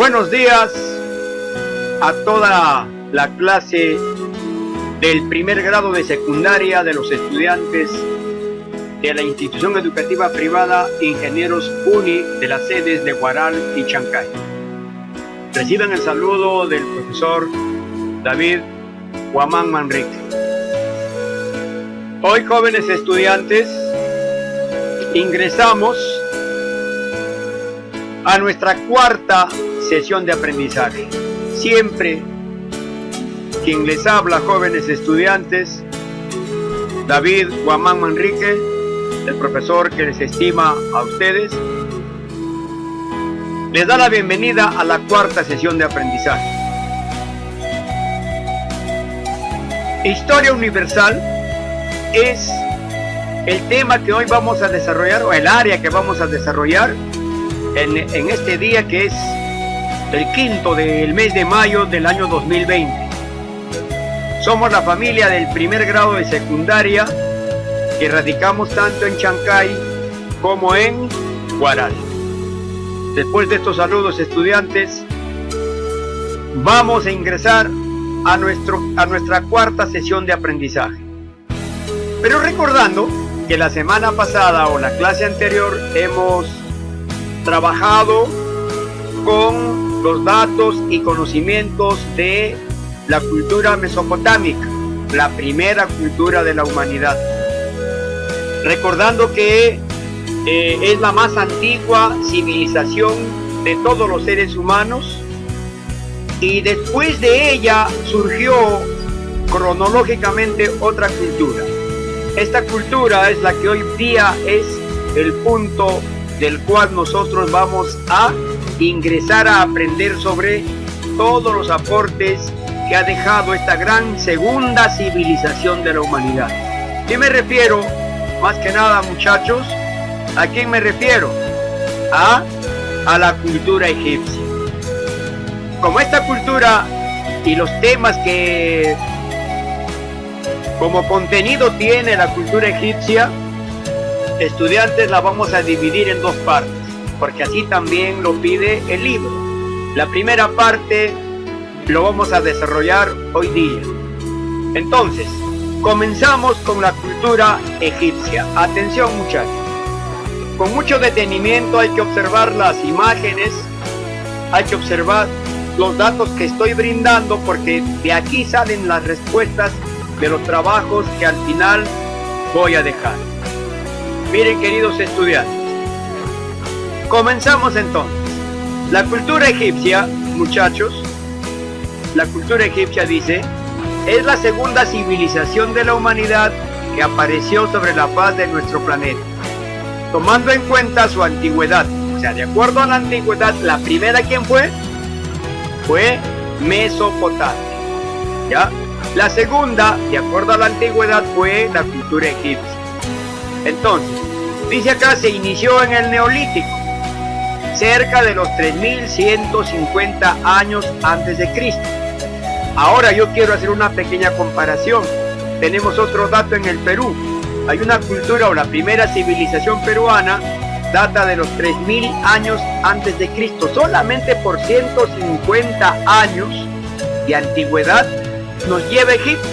Buenos días a toda la clase del primer grado de secundaria de los estudiantes de la institución educativa privada Ingenieros UNI de las sedes de Huaral y Chancay. Reciban el saludo del profesor David Guamán Manrique. Hoy, jóvenes estudiantes, ingresamos a nuestra cuarta sesión de aprendizaje. Siempre quien les habla, jóvenes estudiantes, David Guamán Manrique, el profesor que les estima a ustedes, les da la bienvenida a la cuarta sesión de aprendizaje. Historia universal es el tema que hoy vamos a desarrollar, o el área que vamos a desarrollar en este día, que es el quinto del mes de mayo del año 2020. Somos la familia del primer grado de secundaria que radicamos tanto en Chancay como en Huaral. Después de estos saludos, estudiantes, vamos a ingresar a nuestra cuarta sesión de aprendizaje. Pero recordando que la semana pasada o la clase anterior hemos trabajado con los datos y conocimientos de la cultura mesopotámica, la primera cultura de la humanidad. Recordando que es la más antigua civilización de todos los seres humanos, y después de ella surgió cronológicamente otra cultura. Esta cultura es la que hoy día es el punto del cual nosotros vamos a ingresar a aprender sobre todos los aportes que ha dejado esta gran segunda civilización de la humanidad. ¿Qué me refiero? Más que nada, muchachos, ¿a quién me refiero? A la cultura egipcia. Como esta cultura y los temas que como contenido tiene la cultura egipcia, estudiantes, la vamos a dividir en dos partes, porque así también lo pide el libro. La primera parte lo vamos a desarrollar hoy día. Entonces, comenzamos con la cultura egipcia. Atención, muchachos. Con mucho detenimiento hay que observar las imágenes, hay que observar los datos que estoy brindando, porque de aquí salen las respuestas de los trabajos que al final voy a dejar. Miren, queridos estudiantes, comenzamos entonces. La cultura egipcia, muchachos, la cultura egipcia, dice, es la segunda civilización de la humanidad que apareció sobre la faz de nuestro planeta, tomando en cuenta su antigüedad. O sea, de acuerdo a la antigüedad, la primera, ¿quién fue? Fue Mesopotamia, ¿ya? La segunda, de acuerdo a la antigüedad, fue la cultura egipcia. Entonces, dice acá, se inició en el Neolítico, cerca de los 3150 años antes de Cristo. Ahora yo quiero hacer una pequeña comparación. Tenemos otro dato en el Perú. Hay una cultura, o la primera civilización peruana, data de los 3000 años antes de Cristo. Solamente por 150 años de antigüedad nos lleva a Egipto.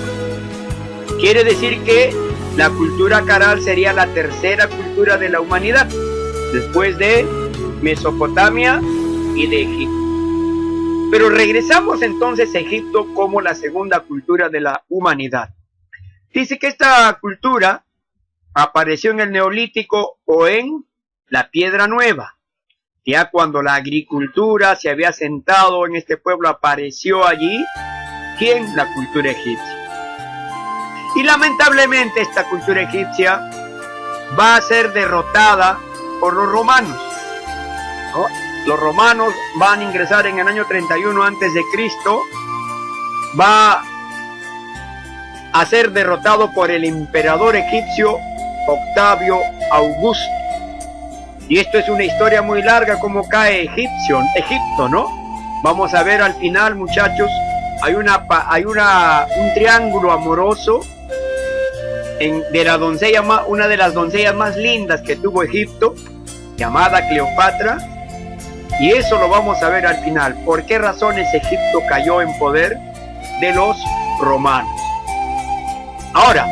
Quiere decir que la cultura caral sería la tercera cultura de la humanidad, después de Mesopotamia y de Egipto. Pero regresamos entonces a Egipto como la segunda cultura de la humanidad. Dice que esta cultura apareció en el Neolítico o en la Piedra Nueva. Ya cuando la agricultura se había asentado en este pueblo, apareció allí, ¿quién? La cultura egipcia. Y lamentablemente esta cultura egipcia va a ser derrotada por los romanos, ¿no? Los romanos van a ingresar en el año 31 antes de Cristo, va a ser derrotado por el emperador egipcio Octavio Augusto. Y esto es una historia muy larga, como cae Egipto, ¿no? Vamos a ver al final, muchachos, hay un triángulo amoroso de la doncella, una de las doncellas más lindas que tuvo Egipto, llamada Cleopatra, Y eso lo vamos a ver al final. ¿Por qué razones Egipto cayó en poder de los romanos? Ahora,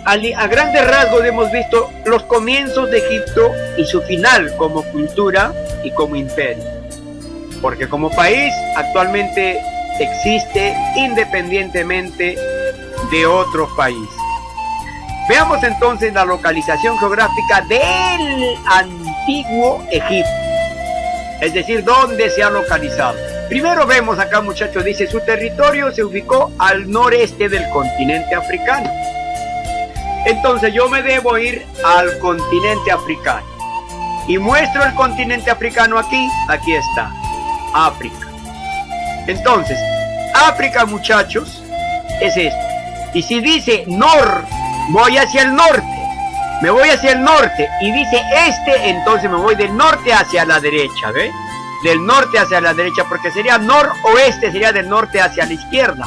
a grandes rasgos hemos visto los comienzos de Egipto y su final como cultura y como imperio. Porque como país actualmente existe independientemente de otros países. Veamos entonces la localización geográfica del antiguo Egipto. Es decir, dónde se ha localizado. Primero vemos acá, muchachos, dice su territorio se ubicó al noreste del continente africano. Entonces yo me debo ir al continente africano. Y muestro el continente africano aquí. Aquí está. África. Entonces, África, muchachos, es esto. Y si dice voy hacia el norte. Me voy hacia el norte. Y dice este, entonces me voy del norte hacia la derecha, ¿ve? Del norte hacia la derecha, porque sería noroeste, sería del norte hacia la izquierda.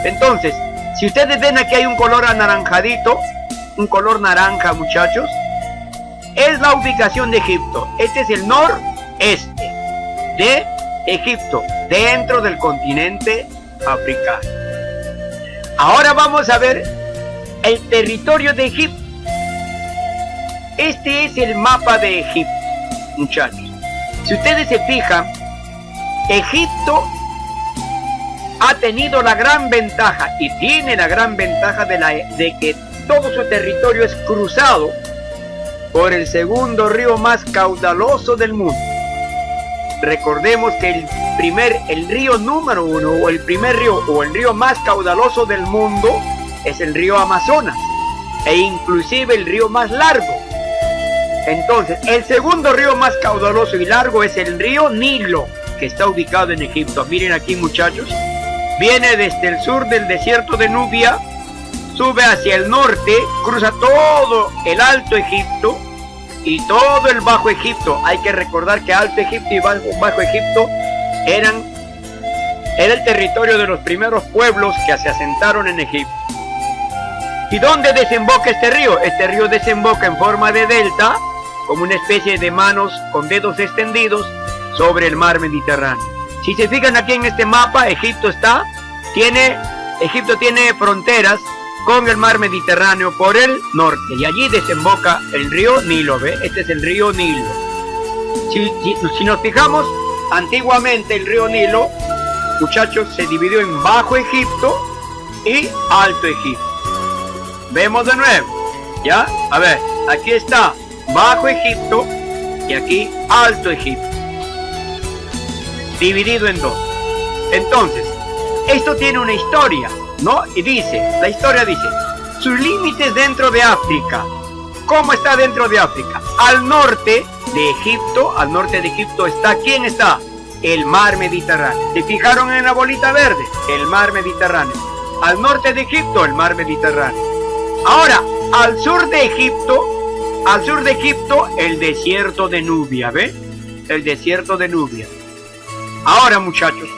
Entonces, si ustedes ven aquí hay un color anaranjadito, un color naranja, muchachos, es la ubicación de Egipto. Este es el noreste de Egipto, dentro del continente africano. Ahora vamos a ver el territorio de Egipto. Este es el mapa de Egipto, muchachos. Si ustedes se fijan, Egipto ha tenido la gran ventaja y tiene la gran ventaja de que todo su territorio es cruzado por el segundo río más caudaloso del mundo. Recordemos que el río número uno, o el primer río, o el río más caudaloso del mundo, es el río Amazonas, e inclusive el río más largo. Entonces, el segundo río más caudaloso y largo es el río Nilo, que está ubicado en Egipto. Miren aquí, muchachos, viene desde el sur del desierto de Nubia, sube hacia el norte, cruza todo el Alto Egipto y todo el Bajo Egipto. Hay que recordar que Alto Egipto y Bajo Egipto era el territorio de los primeros pueblos que se asentaron en Egipto. ¿Y dónde desemboca este río? Este río desemboca en forma de delta, como una especie de manos con dedos extendidos sobre el mar Mediterráneo. Si se fijan aquí en este mapa, Egipto tiene fronteras con el mar Mediterráneo por el norte, y allí desemboca el río Nilo, ¿ve? Este es el río Nilo. Si nos fijamos, antiguamente el río Nilo, muchachos, se dividió en Bajo Egipto y Alto Egipto. Vemos de nuevo, ¿ya? A ver, aquí está Bajo Egipto y aquí Alto Egipto, dividido en dos. Entonces, esto tiene una historia, ¿no? Y la historia dice, sus límites dentro de África. ¿Cómo está dentro de África? Al norte de Egipto está, ¿quién está? El mar Mediterráneo. ¿Se fijaron en la bolita verde? El mar Mediterráneo. Al norte de Egipto, el mar Mediterráneo. Ahora, al sur de Egipto, el desierto de Nubia, ¿ve? El desierto de Nubia. Ahora, muchachos,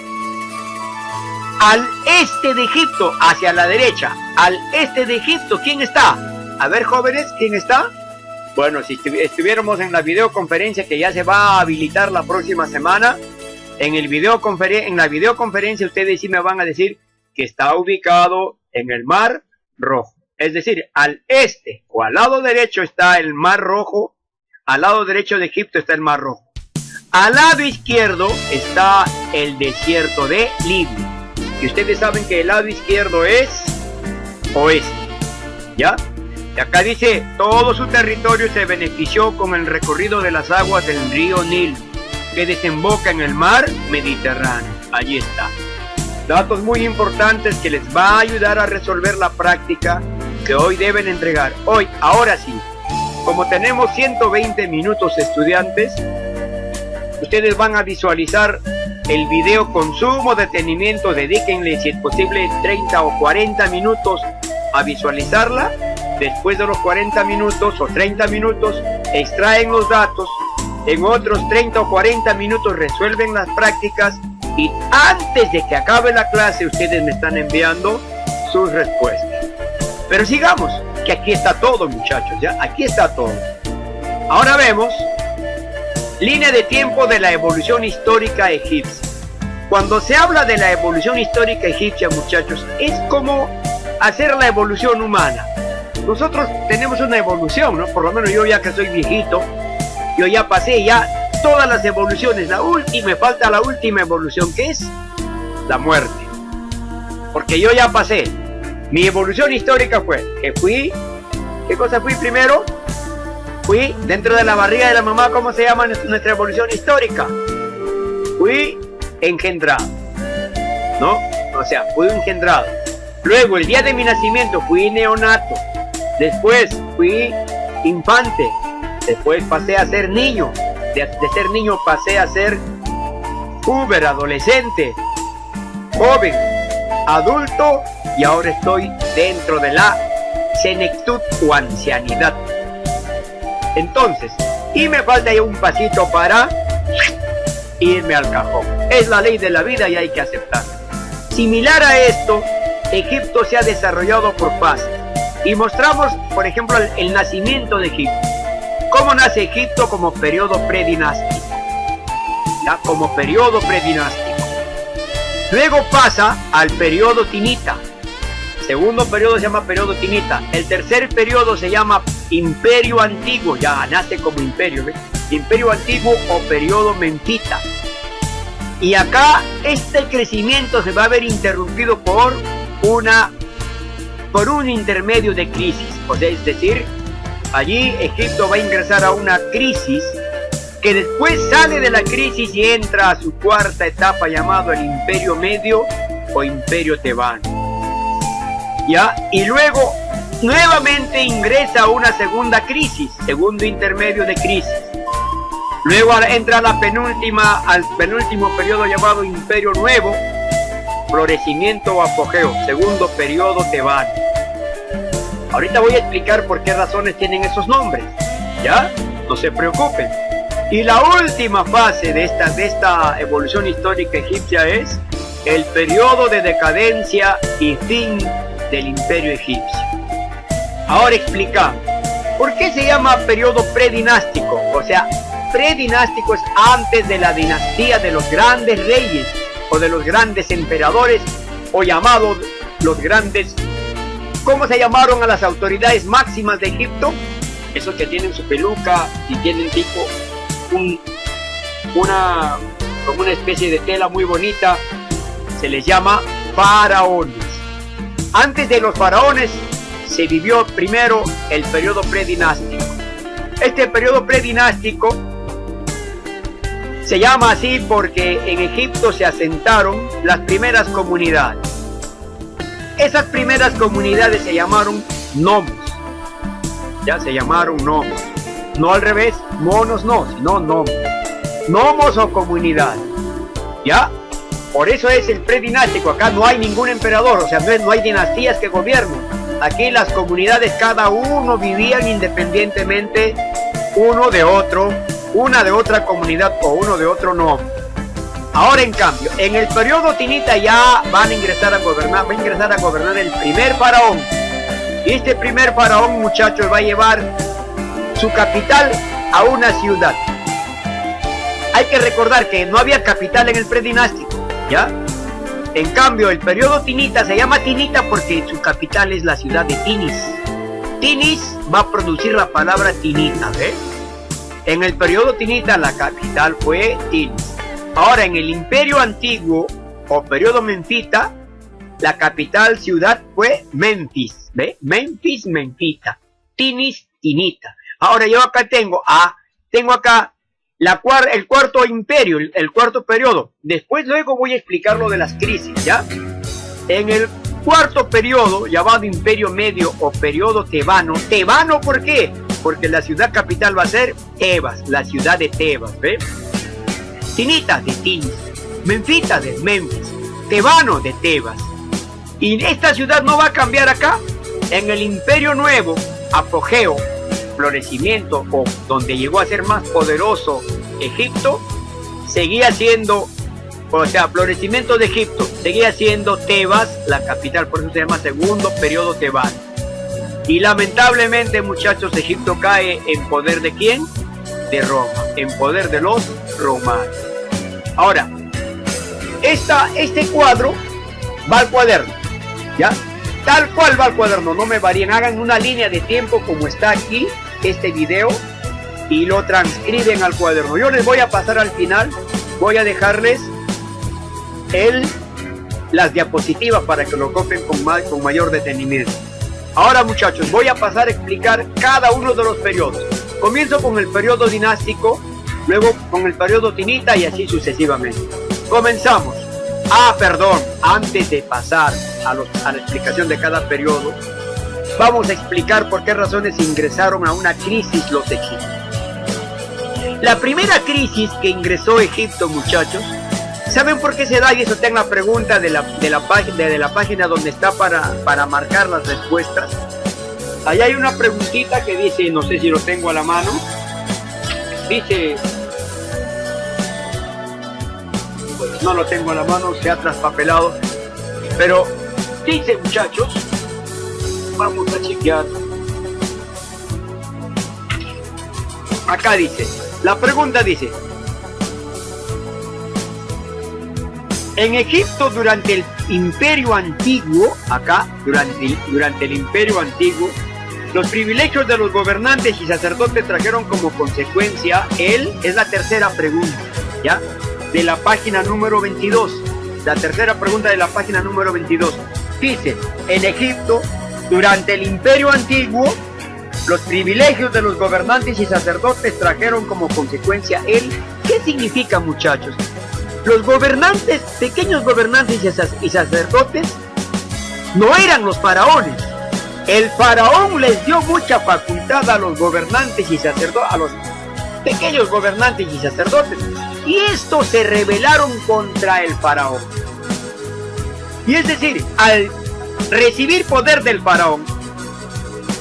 al este de Egipto, hacia la derecha, al este de Egipto, ¿quién está? A ver, jóvenes, ¿quién está? Bueno, si estuviéramos en la videoconferencia que ya se va a habilitar la próxima semana, en la videoconferencia ustedes sí me van a decir que está ubicado en el Mar Rojo. Es decir, al este o al lado derecho está el Mar Rojo, al lado derecho de Egipto está el Mar Rojo. Al lado izquierdo está el desierto de Libia. Y ustedes saben que el lado izquierdo es oeste, ¿ya? Y acá dice, todo su territorio se benefició con el recorrido de las aguas del río Nilo, que desemboca en el mar Mediterráneo. Allí está. Datos muy importantes que les va a ayudar a resolver la práctica que hoy deben entregar. Ahora sí, como tenemos 120 minutos estudiantes, ustedes van a visualizar el video con sumo detenimiento. Dedíquenle, si es posible, 30 o 40 minutos a visualizarla. Después de los 40 minutos o 30 minutos, extraen los datos. En otros 30 o 40 minutos resuelven las prácticas. Y antes de que acabe la clase, ustedes me están enviando sus respuestas. Pero sigamos, que aquí está todo, muchachos, ¿ya? Aquí está todo. Ahora vemos Línea de tiempo de la evolución histórica egipcia. Cuando se habla de la evolución histórica egipcia, muchachos, es como hacer la evolución humana. Nosotros tenemos una evolución, ¿no? Por lo menos yo, ya que soy viejito, yo ya pasé ya todas las evoluciones. La última, me falta la última evolución, que es la muerte. Porque yo ya pasé. Mi evolución histórica fue que fui, ¿qué cosa fui primero? Fui dentro de la barriga de la mamá. ¿Cómo se llama nuestra evolución histórica? Fui engendrado, ¿no? O sea, fui engendrado. Luego, el día de mi nacimiento, fui neonato. Después, fui infante. Después pasé a ser niño. De ser niño pasé a ser puber, adolescente, joven, adulto, y ahora estoy dentro de la senectud o ancianidad. Entonces, y me falta ya un pasito para irme al cajón. Es la ley de la vida y hay que aceptarla. Similar a esto, Egipto se ha desarrollado por fases. Y mostramos, por ejemplo, el nacimiento de Egipto. ¿Cómo nace Egipto? Como periodo predinástico. ¿Ya? Como periodo predinástico. Luego pasa al periodo tinita. Segundo periodo se llama periodo tinita. El tercer periodo se llama imperio antiguo. Ya nace como imperio, ¿ves? Imperio antiguo o periodo menfita. Y acá este crecimiento se va a ver interrumpido por un intermedio de crisis. O sea, es decir, allí Egipto va a ingresar a una crisis que después sale de la crisis y entra a su cuarta etapa, llamado el Imperio Medio o Imperio Tebano. ¿Ya? Y luego nuevamente ingresa a una segunda crisis, segundo intermedio de crisis. Luego entra al penúltimo periodo llamado Imperio Nuevo, florecimiento o apogeo, segundo periodo tebano. Ahorita voy a explicar por qué razones tienen esos nombres, ¿ya? No se preocupen. Y la última fase de esta evolución histórica egipcia es el periodo de decadencia y fin del imperio egipcio. Ahora explicamos, ¿por qué se llama periodo predinástico? O sea, predinástico es antes de la dinastía de los grandes reyes o de los grandes emperadores, o llamados los grandes. ¿Cómo se llamaron a las autoridades máximas de Egipto? Esos que tienen su peluca y tienen tipo como una especie de tela muy bonita, se les llama faraones. Antes de los faraones se vivió primero el periodo predinástico. Este periodo predinástico se llama así porque en Egipto se asentaron las primeras comunidades. Esas primeras comunidades se llamaron nomos. Ya se llamaron nomos. No al revés, monos no, sino nomos. Nomos o comunidad. ¿Ya? Por eso es el predinástico. Acá no hay ningún emperador, o sea, no hay dinastías que gobiernen. Aquí las comunidades, cada uno vivían independientemente uno de otro, una de otra comunidad o uno de otro nombre. Ahora, en cambio, en el periodo tinita ya va a ingresar a gobernar el primer faraón. Y este primer faraón, muchachos, va a llevar su capital a una ciudad. Hay que recordar que no había capital en el predinástico, ¿ya? En cambio, el periodo tinita se llama tinita porque su capital es la ciudad de Tinis. Tinis va a producir la palabra tinita, ¿ves? En el periodo tinita la capital fue Tinis. Ahora, en el imperio antiguo o periodo menfita, la capital ciudad fue Memphis, ¿ves? Memphis, Menfita. Tinis, tinita. Ahora yo acá tengo acá el cuarto imperio, el cuarto periodo. Después luego voy a explicar lo de las crisis, ¿ya? En el cuarto periodo, llamado Imperio Medio o periodo tebano. ¿Tebano por qué? Porque la ciudad capital va a ser Tebas, la ciudad de Tebas, ¿ves? Tinita de Tinis, Menfita de Memphis, Tebano de Tebas. Y esta ciudad no va a cambiar acá. En el Imperio Nuevo, apogeo, florecimiento, o donde llegó a ser más poderoso Egipto, seguía siendo, o sea, florecimiento de Egipto, seguía siendo Tebas la capital, por eso se llama segundo periodo tebano. Y lamentablemente, muchachos, Egipto cae en poder ¿de quién? De Roma. en poder de los romanos. Ahora, este cuadro va al cuaderno, ¿ya? Tal cual va al cuaderno, no me varíen, hagan una línea de tiempo como está aquí, este video, y lo transcriben al cuaderno. Yo les voy a pasar al final, voy a dejarles las diapositivas para que lo copien con mayor detenimiento. Ahora, muchachos, voy a pasar a explicar cada uno de los periodos. Comienzo con el periodo dinástico, luego con el periodo tinita y así sucesivamente. Comenzamos. Perdón, antes de pasar a la explicación de cada periodo, vamos a explicar por qué razones ingresaron a una crisis los egipcios. La primera crisis que ingresó Egipto, muchachos, ¿saben por qué se da? Y eso está en la pregunta de la página donde está para marcar las respuestas. Allá hay una preguntita que dice, no sé si lo tengo a la mano, dice, pues no lo tengo a la mano, se ha traspapelado, pero dice, muchachos, vamos a chequear. Acá dice, la pregunta dice, en Egipto durante el Imperio Antiguo, durante el Imperio Antiguo, los privilegios de los gobernantes y sacerdotes trajeron como consecuencia, es la tercera pregunta, ¿ya? De la página número 22, la tercera pregunta de la página número 22, dice, en Egipto, durante el Imperio Antiguo, los privilegios de los gobernantes y sacerdotes trajeron como consecuencia ¿qué significa, muchachos? Los gobernantes, pequeños gobernantes y sacerdotes, no eran los faraones. El faraón les dio mucha facultad a los gobernantes y sacerdotes, a los pequeños gobernantes y sacerdotes, y estos se rebelaron contra el faraón. Y es decir, al recibir poder del faraón,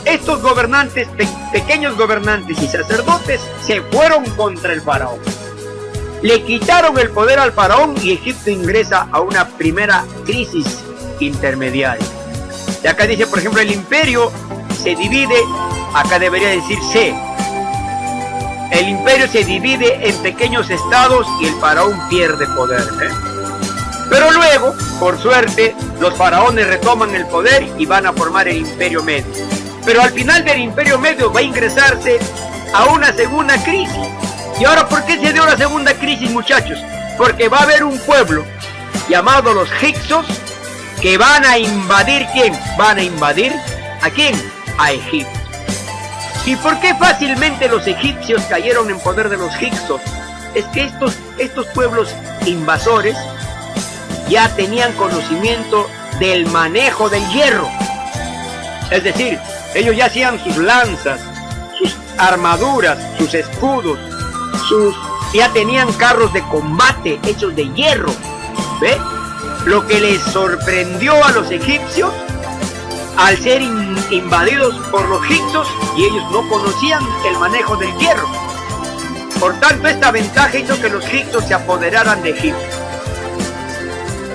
estos gobernantes, pequeños gobernantes y sacerdotes, se fueron contra el faraón. Le quitaron el poder al faraón y Egipto ingresa a una primera crisis intermediaria. Y acá dice, por ejemplo, el imperio se divide, acá debería decir C. El imperio se divide en pequeños estados y el faraón pierde poder, Pero luego, por suerte, los faraones retoman el poder y van a formar el Imperio Medio. Pero al final del Imperio Medio va a ingresarse a una segunda crisis. ¿Y ahora por qué se dio la segunda crisis, muchachos? Porque va a haber un pueblo llamado los hicsos que van a invadir, ¿quién? Van a invadir, ¿a quién? A Egipto. ¿Y por qué fácilmente los egipcios cayeron en poder de los hicsos? Es que estos pueblos invasores ya tenían conocimiento del manejo del hierro. Es decir, ellos ya hacían sus lanzas, sus armaduras, sus escudos, ya tenían carros de combate hechos de hierro. ¿Ve? Lo que les sorprendió a los egipcios al ser invadidos por los hicsos, y ellos no conocían el manejo del hierro. Por tanto, esta ventaja hizo que los hicsos se apoderaran de Egipto.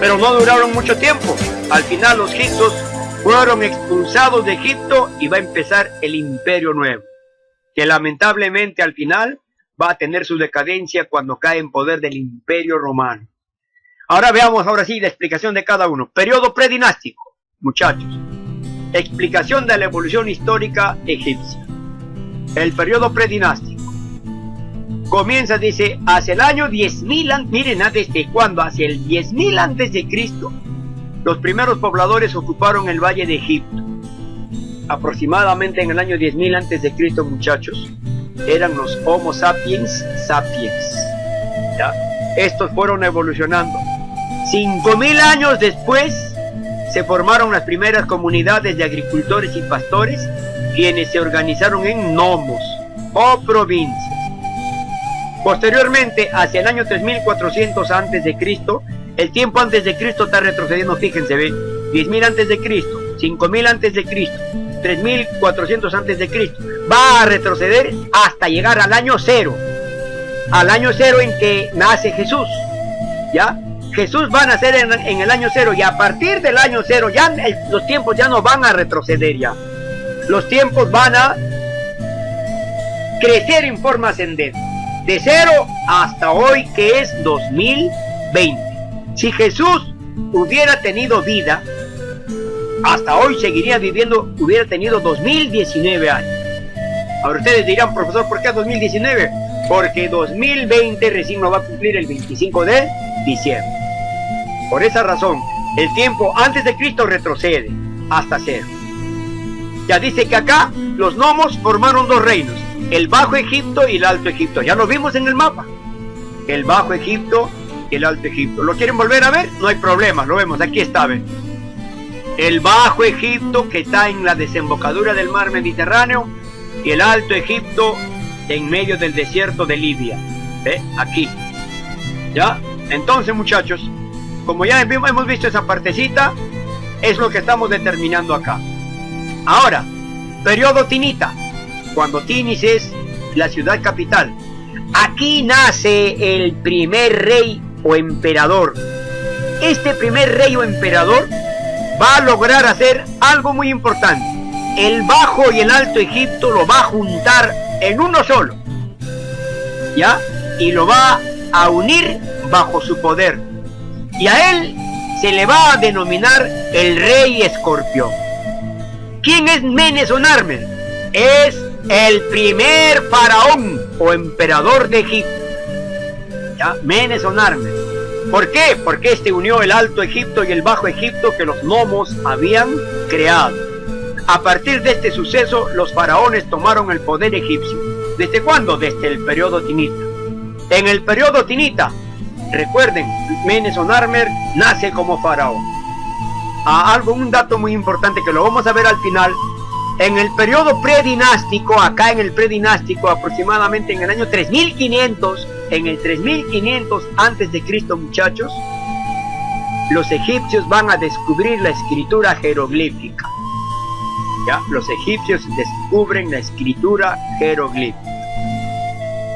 Pero no duraron mucho tiempo. Al final los hicsos fueron expulsados de Egipto y va a empezar el Imperio Nuevo, que lamentablemente al final va a tener su decadencia cuando cae en poder del Imperio Romano. Ahora veamos ahora sí la explicación de cada uno. Periodo predinástico, muchachos. Explicación de la evolución histórica egipcia. El periodo predinástico comienza, dice, hacia el año 10.000, miren, ¿desde cuándo? Hacia el 10.000 antes de Cristo, los primeros pobladores ocuparon el valle de Egipto. Aproximadamente en el año 10.000 antes de Cristo, muchachos, eran los Homo sapiens sapiens. ¿Ya? Estos fueron evolucionando. 5.000 años después se formaron las primeras comunidades de agricultores y pastores, quienes se organizaron en nomos o provincias. Posteriormente, hacia el año 3400 antes de Cristo, el tiempo antes de Cristo está retrocediendo, fíjense, ¿ven? 10.000 antes de Cristo, 5.000 antes de Cristo, 3.400 antes de Cristo, va a retroceder hasta llegar al año 0, en que nace Jesús, ¿ya? Jesús va a nacer en el año 0, y a partir del año 0 ya los tiempos ya no van a retroceder ya. Los tiempos van a crecer en forma ascendente. de 0 hasta hoy, que es 2020. Si Jesús hubiera tenido vida, hasta hoy seguiría viviendo, hubiera tenido 2019 años. Ahora ustedes dirán, profesor, ¿por qué 2019? Porque 2020 recién lo va a cumplir el 25 de diciembre. Por esa razón, el tiempo antes de Cristo retrocede hasta 0. Ya dice que acá los gnomos formaron dos reinos, el Bajo Egipto y el Alto Egipto. Ya lo vimos en el mapa, el Bajo Egipto y el Alto Egipto. ¿Lo quieren volver a ver? No hay problema, lo vemos, aquí está, ¿ven? El Bajo Egipto, que está en la desembocadura del mar Mediterráneo, y el Alto Egipto en medio del desierto de Libia. ¿Ve? Aquí. ¿Ya? Entonces, muchachos, como ya hemos visto esa partecita, es lo que estamos determinando acá. Ahora, periodo tinita, cuando Tinis es la ciudad capital. Aquí nace el primer rey o emperador. Este primer rey o emperador va a lograr hacer algo muy importante. El Bajo y el Alto Egipto lo va a juntar en uno solo, ¿ya? Y lo va a unir bajo su poder. Y a él se le va a denominar el Rey Escorpión. ¿Quién es Menes o Narmer? Es el primer faraón o emperador de Egipto, ¿ya? Menes o Narmer. ¿Por qué? Porque este unió el Alto Egipto y el Bajo Egipto que los gnomos habían creado. A partir de este suceso, los faraones tomaron el poder egipcio. ¿Desde cuándo? Desde el periodo tinita. En el periodo tinita, recuerden, Menes o Narmer nace como faraón. Un dato muy importante que lo vamos a ver al final. En el periodo predinástico, acá en el predinástico, aproximadamente en el año 3500, en el 3500 antes de Cristo, muchachos, los egipcios van a descubrir la escritura jeroglífica. ¿Ya? Los egipcios descubren la escritura jeroglífica.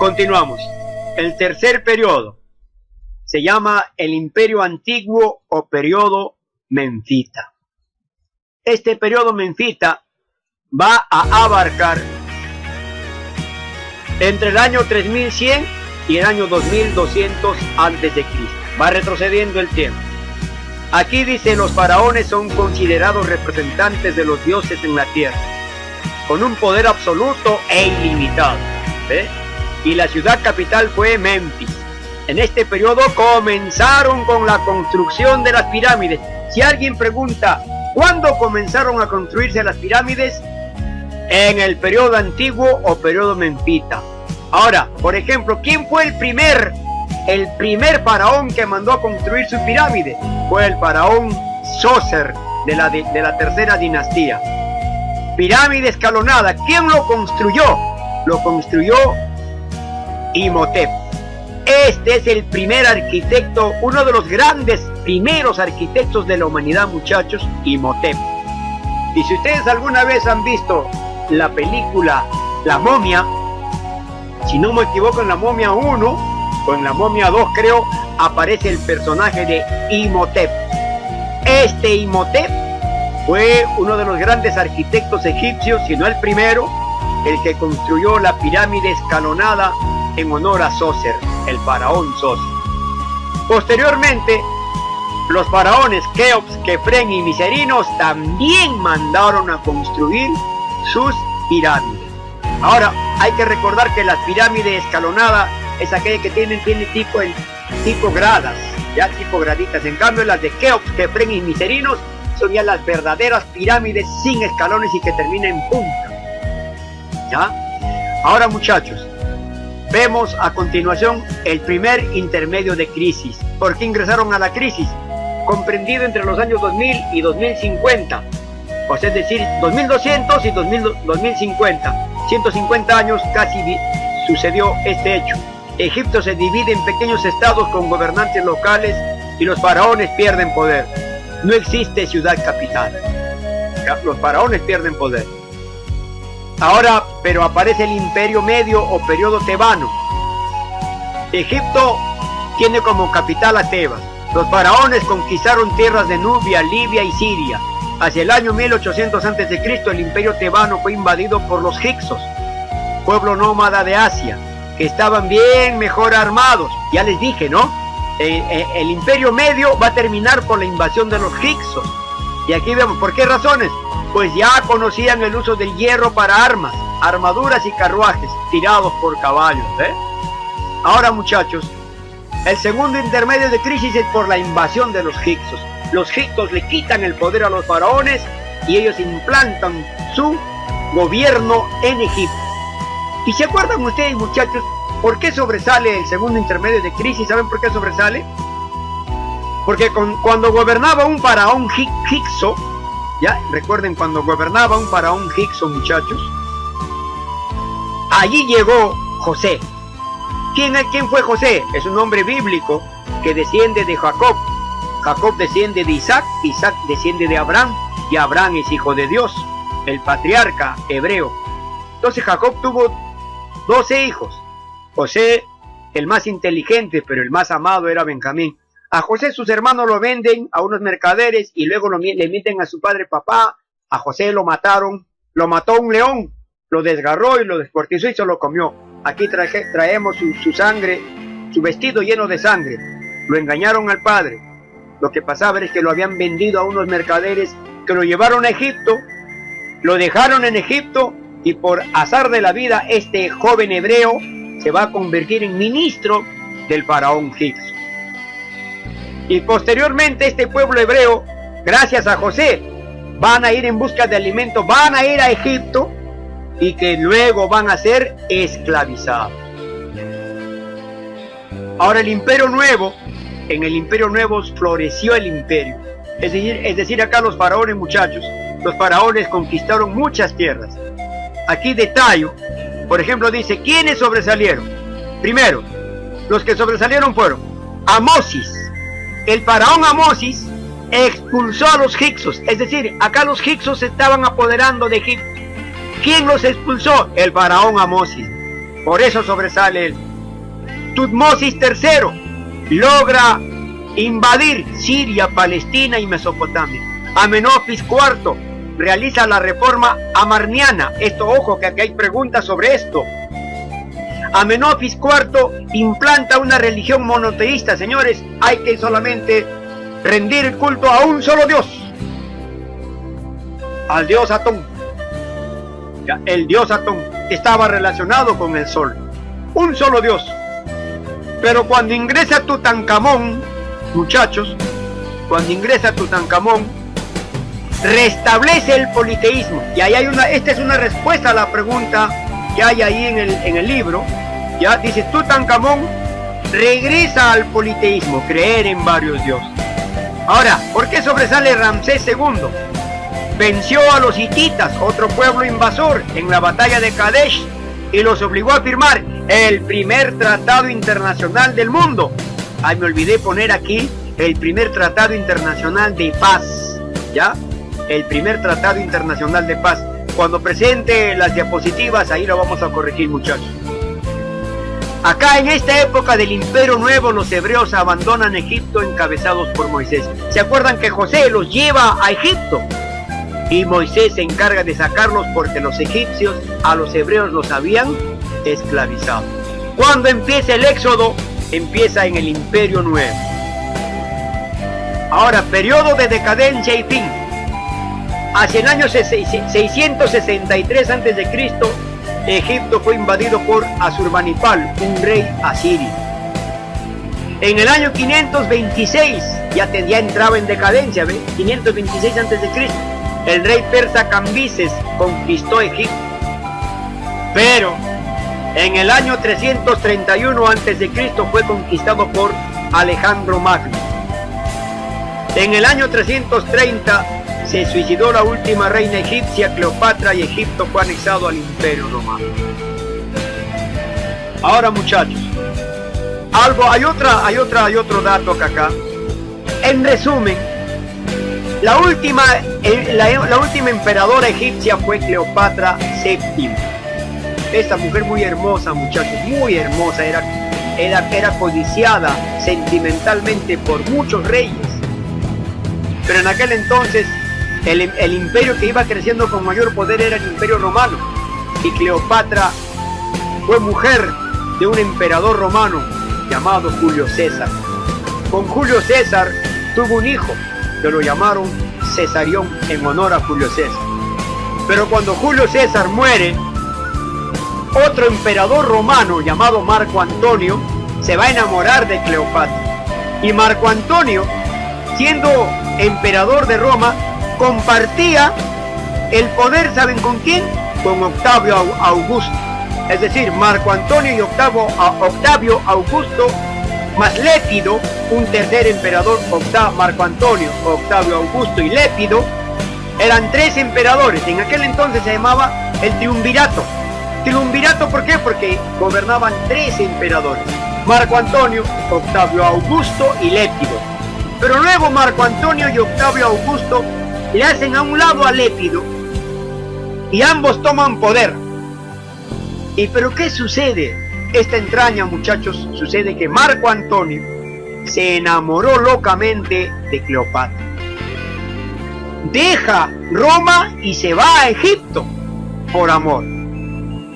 Continuamos. El tercer periodo se llama el Imperio Antiguo o periodo menfita. Este periodo menfita va a abarcar entre el año 3100 y el año 2200 antes de Cristo. Va retrocediendo el tiempo. Aquí dice: los faraones son considerados representantes de los dioses en la tierra, con un poder absoluto e ilimitado. ¿Ve? Y la ciudad capital fue Memphis. En este periodo comenzaron con la construcción de las pirámides. Si alguien pregunta, ¿cuándo comenzaron a construirse las pirámides? En el periodo antiguo o periodo menfita. Ahora, por ejemplo, ¿quién fue el primer faraón que mandó a construir su pirámide? Fue el faraón Sócer de la tercera dinastía. Pirámide escalonada. ¿Quién lo construyó? Lo construyó Imhotep. Este es el primer arquitecto, uno de los grandes primeros arquitectos de la humanidad, muchachos, Imhotep. Y si ustedes alguna vez han visto la película La Momia, si no me equivoco, en La Momia 1 o en La Momia 2 creo, aparece el personaje de Imhotep. Este Imhotep fue uno de los grandes arquitectos egipcios, si no el primero, el que construyó la pirámide escalonada en honor a Sócer, el faraón Sócer. Posteriormente, los faraones Keops, Kefren y Miserinos también mandaron a construir sus pirámides. Ahora, hay que recordar que la pirámide escalonada es aquella que tiene tipo gradas, ya tipo graditas. En cambio, las de Keops, Kefren y Miserinos son ya las verdaderas pirámides sin escalones y que terminan en punta. ¿Ya? Ahora, muchachos, vemos a continuación el primer intermedio de crisis. ¿Por qué ingresaron a la crisis? Comprendido entre los años 2000 y 2050, o sea, es decir, 2200 y 2050, 150 años casi sucedió este hecho. Egipto se divide en pequeños estados con gobernantes locales y los faraones pierden poder. No existe ciudad capital. Los faraones pierden poder. Ahora, pero aparece el Imperio Medio o periodo tebano. Egipto tiene como capital a Tebas. Los faraones conquistaron tierras de Nubia, Libia y Siria. Hacia el año 1800 a.C., el imperio tebano fue invadido por los hicsos, pueblo nómada de Asia. que estaban bien mejor armados. Ya les dije, ¿no? El Imperio Medio va a terminar por la invasión de los Hicsos. Y aquí vemos, ¿por qué razones? Pues ya conocían el uso del hierro para armas, armaduras y carruajes tirados por caballos, ¿eh? Ahora, muchachos, el segundo intermedio de crisis es por la invasión de los Hicsos. Los Hicsos le quitan el poder a los faraones y ellos implantan su gobierno en Egipto. ¿Y se acuerdan ustedes, muchachos, por qué sobresale el segundo intermedio de crisis? ¿Saben por qué sobresale? Porque cuando gobernaba un faraón Hicso, ya recuerden, cuando gobernaba un faraón Hicso, muchachos, allí llegó José. ¿Quién fue José? Es un hombre bíblico que desciende de Jacob. Jacob desciende de Isaac, Isaac desciende de Abraham, y Abraham es hijo de Dios, el patriarca hebreo. Entonces Jacob tuvo 12 hijos. José, el más inteligente, pero el más amado era Benjamín. A José sus hermanos lo venden a unos mercaderes y luego le mienten a su padre papá. A José lo mataron, lo mató un león, lo desgarró y lo descuartizó y se lo comió. Aquí traemos su sangre, su vestido lleno de sangre. Lo engañaron al padre. Lo que pasaba es que lo habían vendido a unos mercaderes que lo llevaron a Egipto, lo dejaron en Egipto y por azar de la vida este joven hebreo se va a convertir en ministro del faraón Hicso. Y posteriormente este pueblo hebreo, gracias a José, van a ir en busca de alimento, van a ir a Egipto y que luego van a ser esclavizados. Ahora el Imperio Nuevo, en el Imperio Nuevo floreció el imperio. Es decir, acá los faraones, muchachos, los faraones conquistaron muchas tierras. Aquí detallo, por ejemplo, dice, ¿quiénes sobresalieron? Primero, los que sobresalieron fueron Amosis. El faraón Amosis expulsó a los Hicsos, es decir, acá los Hicsos se estaban apoderando de Egipto. ¿Quién los expulsó? El faraón Amosis. Por eso sobresale él. Tutmosis III logra invadir Siria, Palestina y Mesopotamia. Amenofis IV realiza la reforma amarniana. Esto, ojo, que aquí hay preguntas sobre esto. Amenofis IV implanta una religión monoteísta. Señores, hay que solamente rendir el culto a un solo Dios, al dios Atón. El dios Atón estaba relacionado con el sol, un solo dios. Pero cuando ingresa Tutankamón, muchachos, cuando ingresa Tutankamón, restablece el politeísmo. Y ahí hay esta es una respuesta a la pregunta que hay ahí en el libro. Ya dice, Tutankamón regresa al politeísmo, creer en varios dioses. Ahora, ¿por qué sobresale Ramsés II? Venció a los hititas, otro pueblo invasor, en la batalla de Kadesh, y los obligó a firmar el primer tratado internacional del mundo. Ay, me olvidé poner aquí el primer tratado internacional de paz, ¿ya? El primer tratado internacional de paz. Cuando presente las diapositivas, ahí lo vamos a corregir, muchachos. Acá en esta época del Imperio Nuevo, los hebreos abandonan Egipto encabezados por Moisés. ¿Se acuerdan que José los lleva a Egipto? Y Moisés se encarga de sacarlos porque los egipcios a los hebreos los habían esclavizado. Cuando empieza el éxodo, empieza en el Imperio Nuevo. Ahora, periodo de decadencia y fin. Hacia el año 663 a.C., Egipto fue invadido por Asurbanipal, un rey asirio. En el año 526, ya entraba en decadencia, ¿ve? 526 a.C., el rey persa Cambises conquistó Egipto. Pero en el año 331 a.C. fue conquistado por Alejandro Magno. En el año 330 se suicidó la última reina egipcia, Cleopatra, y Egipto fue anexado al Imperio Romano. Ahora, muchachos, hay otro dato acá. En resumen, la última emperadora egipcia fue Cleopatra VII. Esta mujer muy hermosa, muchachos, muy hermosa, era codiciada sentimentalmente por muchos reyes. Pero en aquel entonces el imperio que iba creciendo con mayor poder era el Imperio Romano, y Cleopatra fue mujer de un emperador romano llamado Julio César. Con Julio César tuvo un hijo que lo llamaron Cesarión en honor a Julio César. Pero cuando Julio César muere, otro emperador romano llamado Marco Antonio se va a enamorar de Cleopatra. Y Marco Antonio, siendo emperador de Roma, compartía el poder, ¿saben con quién? Con Octavio Augusto. Es decir, Marco Antonio y Octavio Augusto, más Lépido, un tercer emperador, Marco Antonio, Octavio Augusto y Lépido, eran tres emperadores. En aquel entonces se llamaba el triunvirato. Triunvirato, ¿por qué? Porque gobernaban tres emperadores: Marco Antonio, Octavio Augusto y Lépido. Pero luego Marco Antonio y Octavio Augusto le hacen a un lado a Lépido y ambos toman poder. ¿Pero qué sucede? Esta entraña, muchachos, sucede que Marco Antonio se enamoró locamente de Cleopatra. Deja Roma y se va a Egipto por amor.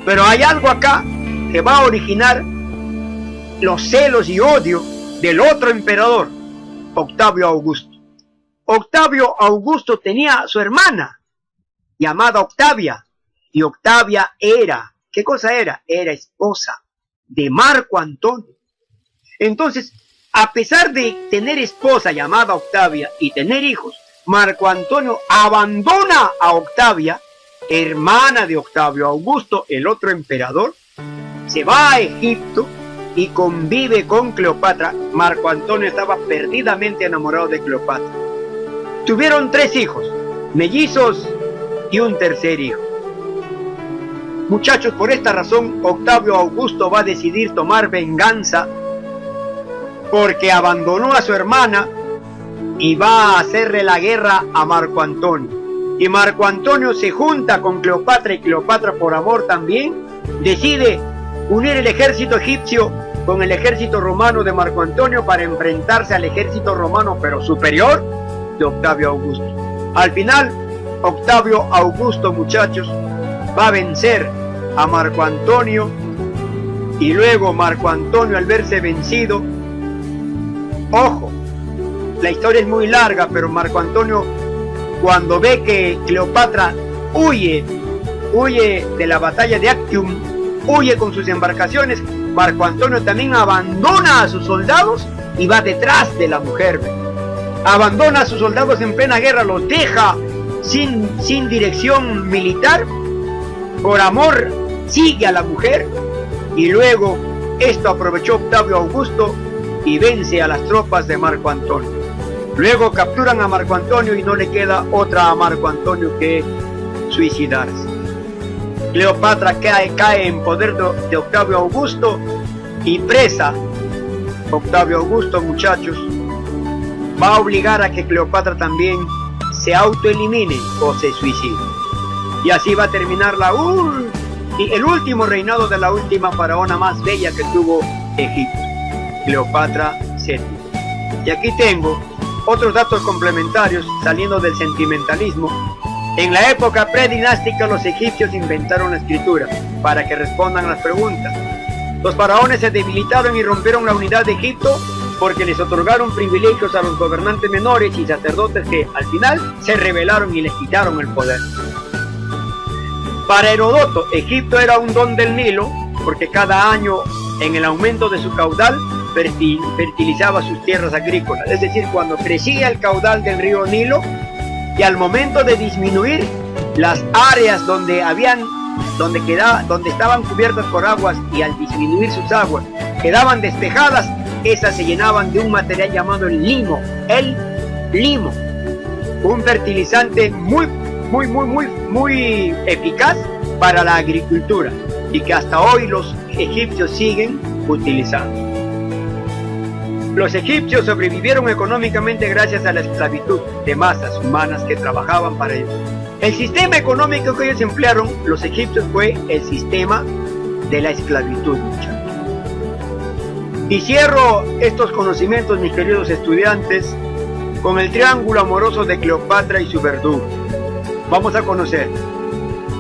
Pero hay algo acá que va a originar los celos y odio del otro emperador, Octavio Augusto. Octavio Augusto tenía a su hermana llamada Octavia, y Octavia era, ¿qué cosa era? Era esposa de Marco Antonio. Entonces, a pesar de tener esposa llamada Octavia y tener hijos, Marco Antonio abandona a Octavia, hermana de Octavio Augusto, el otro emperador, se va a Egipto y convive con Cleopatra. Marco Antonio estaba perdidamente enamorado de Cleopatra. Tuvieron tres hijos, mellizos y un tercer hijo. Muchachos, por esta razón, Octavio Augusto va a decidir tomar venganza porque abandonó a su hermana y va a hacerle la guerra a Marco Antonio. Y Marco Antonio se junta con Cleopatra, y Cleopatra, por amor también, decide unir el ejército egipcio con el ejército romano de Marco Antonio para enfrentarse al ejército romano, pero superior, de Octavio Augusto. Al final, Octavio Augusto, muchachos, va a vencer a Marco Antonio, y luego Marco Antonio, al verse vencido, ojo, la historia es muy larga, pero Marco Antonio, cuando ve que Cleopatra huye de la batalla de Actium, huye con sus embarcaciones, Marco Antonio también abandona a sus soldados y va detrás de la mujer. Abandona a sus soldados en plena guerra, los deja sin dirección militar. Por amor sigue a la mujer, y luego esto aprovechó Octavio Augusto y vence a las tropas de Marco Antonio. Luego capturan a Marco Antonio y no le queda otra a Marco Antonio que suicidarse. Cleopatra cae en poder de Octavio Augusto y presa. Octavio Augusto, muchachos, va a obligar a que Cleopatra también se autoelimine o se suicide. Y así va a terminar el último reinado de la última faraona más bella que tuvo Egipto, Cleopatra VII. Y aquí tengo otros datos complementarios saliendo del sentimentalismo. En la época predinástica, los egipcios inventaron la escritura para que respondan a las preguntas. Los faraones se debilitaron y rompieron la unidad de Egipto porque les otorgaron privilegios a los gobernantes menores y sacerdotes que al final se rebelaron y les quitaron el poder. Para Heródoto, Egipto era un don del Nilo porque cada año, en el aumento de su caudal, fertilizaba sus tierras agrícolas. Es decir, cuando crecía el caudal del río Nilo y al momento de disminuir, las áreas donde estaban cubiertas por aguas y al disminuir sus aguas quedaban despejadas, esas se llenaban de un material llamado el limo, un fertilizante muy eficaz para la agricultura y que hasta hoy los egipcios siguen utilizando. Los egipcios sobrevivieron económicamente gracias a la esclavitud de masas humanas que trabajaban para ellos. El sistema económico que ellos emplearon, los egipcios, fue el sistema de la esclavitud, muchachos. Y cierro estos conocimientos, mis queridos estudiantes, con el triángulo amoroso de Cleopatra y su verdugo. Vamos a conocer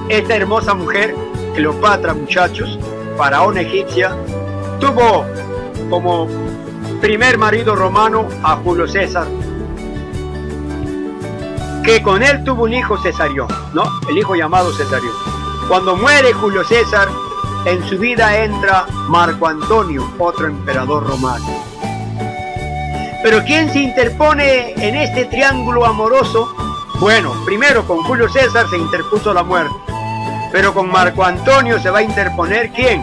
esta hermosa mujer, Cleopatra, muchachos, faraona egipcia, tuvo como primer marido romano a Julio César, que con él tuvo un hijo Cesarión, ¿no? El hijo llamado Cesarión. Cuando muere Julio César, en su vida entra Marco Antonio, otro emperador romano. Pero ¿quién se interpone en este triángulo amoroso? Bueno, primero con Julio César se interpuso la muerte, pero con Marco Antonio se va a interponer ¿quién?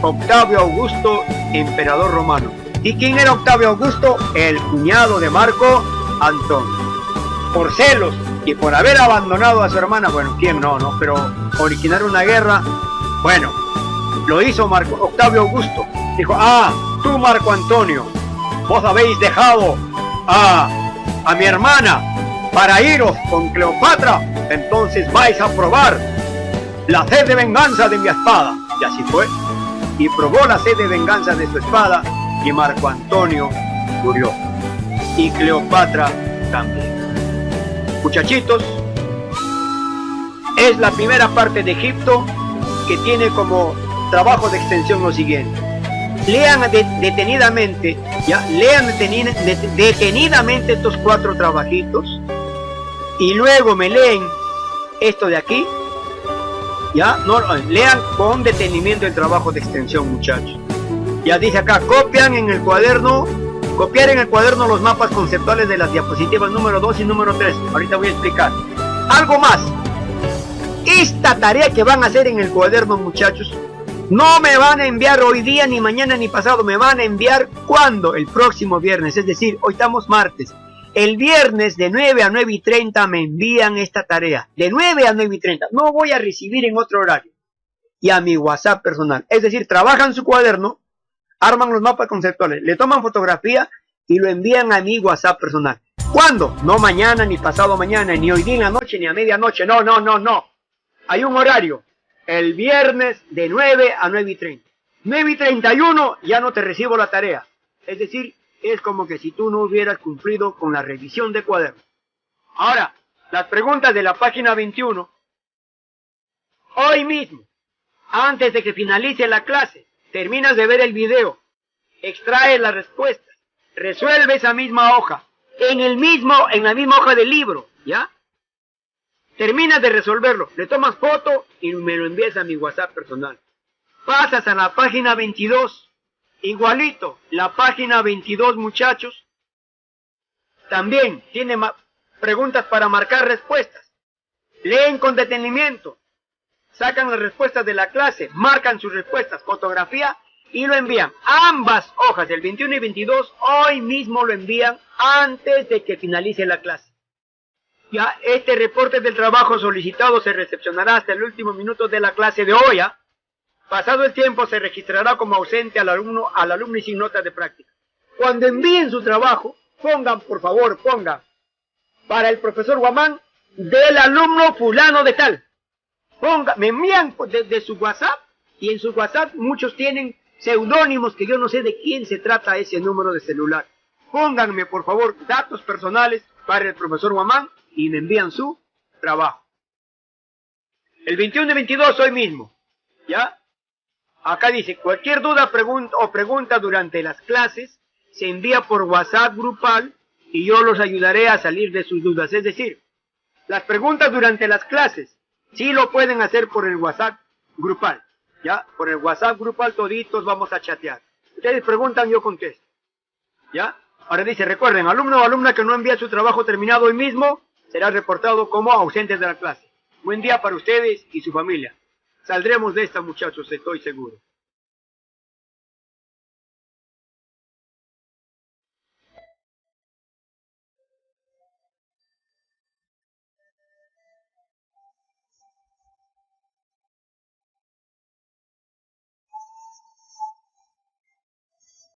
Octavio Augusto, emperador romano. ¿Y quién era Octavio Augusto? El cuñado de Marco Antonio. Por celos y por haber abandonado a su hermana, bueno, ¿quién no? Pero originar una guerra, bueno, lo hizo Octavio Augusto. Dijo, tú Marco Antonio, vos habéis dejado a mi hermana para iros con Cleopatra, entonces vais a probar la sed de venganza de mi espada. Y así fue, y probó la sed de venganza de su espada, y Marco Antonio murió, y Cleopatra también. Muchachitos, es la primera parte de Egipto que tiene como trabajo de extensión lo siguiente. Lean detenidamente, lean detenidamente estos 4 trabajitos y luego me leen esto de aquí, lean con detenimiento el trabajo de extensión, muchachos. Ya dice acá, copiar en el cuaderno los mapas conceptuales de las diapositivas número 2 y número 3. Ahorita voy a explicar. Algo más. Esta tarea que van a hacer en el cuaderno, muchachos, no me van a enviar hoy día, ni mañana, ni pasado. Me van a enviar ¿cuándo? El próximo viernes. Es decir, hoy estamos martes. El viernes de 9 a 9 y 30 me envían esta tarea. De 9 a 9 y 30. No voy a recibir en otro horario. Y a mi WhatsApp personal. Es decir, trabajan su cuaderno, arman los mapas conceptuales, le toman fotografía y lo envían a mi WhatsApp personal. ¿Cuándo? No mañana, ni pasado mañana, ni hoy día en la noche, ni a medianoche. No. Hay un horario. El viernes de 9 a 9 y 30. 9 y 31 ya no te recibo la tarea. Es decir, es como que si tú no hubieras cumplido con la revisión de cuaderno. Ahora, las preguntas de la página 21. Hoy mismo, antes de que finalice la clase, terminas de ver el video, extraes las respuestas, resuelve esa misma hoja, en la misma hoja del libro, ¿ya? Terminas de resolverlo, le tomas foto y me lo envías a mi WhatsApp personal. Pasas a la página 22, igualito, la página 22, muchachos, también tiene preguntas para marcar respuestas. Leen con detenimiento, sacan las respuestas de la clase, marcan sus respuestas, fotografía y lo envían. Ambas hojas, el 21 y 22, hoy mismo lo envían antes de que finalice la clase. Ya, este reporte del trabajo solicitado se recepcionará hasta el último minuto de la clase de hoy. Pasado el tiempo se registrará como ausente al alumno y sin nota de práctica. Cuando envíen su trabajo, por favor, pongan para el profesor Guamán del alumno fulano de tal. Me envían de su WhatsApp, y en su WhatsApp muchos tienen seudónimos que yo no sé de quién se trata ese número de celular. Pónganme, por favor, datos personales para el profesor Guamán y me envían su trabajo. El 21 y 22 hoy mismo, ¿ya? Acá dice, cualquier duda pregunta durante las clases se envía por WhatsApp grupal y yo los ayudaré a salir de sus dudas. Es decir, las preguntas durante las clases sí lo pueden hacer por el WhatsApp grupal, ¿ya? Por el WhatsApp grupal toditos vamos a chatear. Ustedes preguntan, yo contesto, ¿ya? Ahora dice, recuerden, alumno o alumna que no envía su trabajo terminado hoy mismo será reportado como ausentes de la clase. Buen día para ustedes y su familia. Saldremos de esta, muchachos, estoy seguro.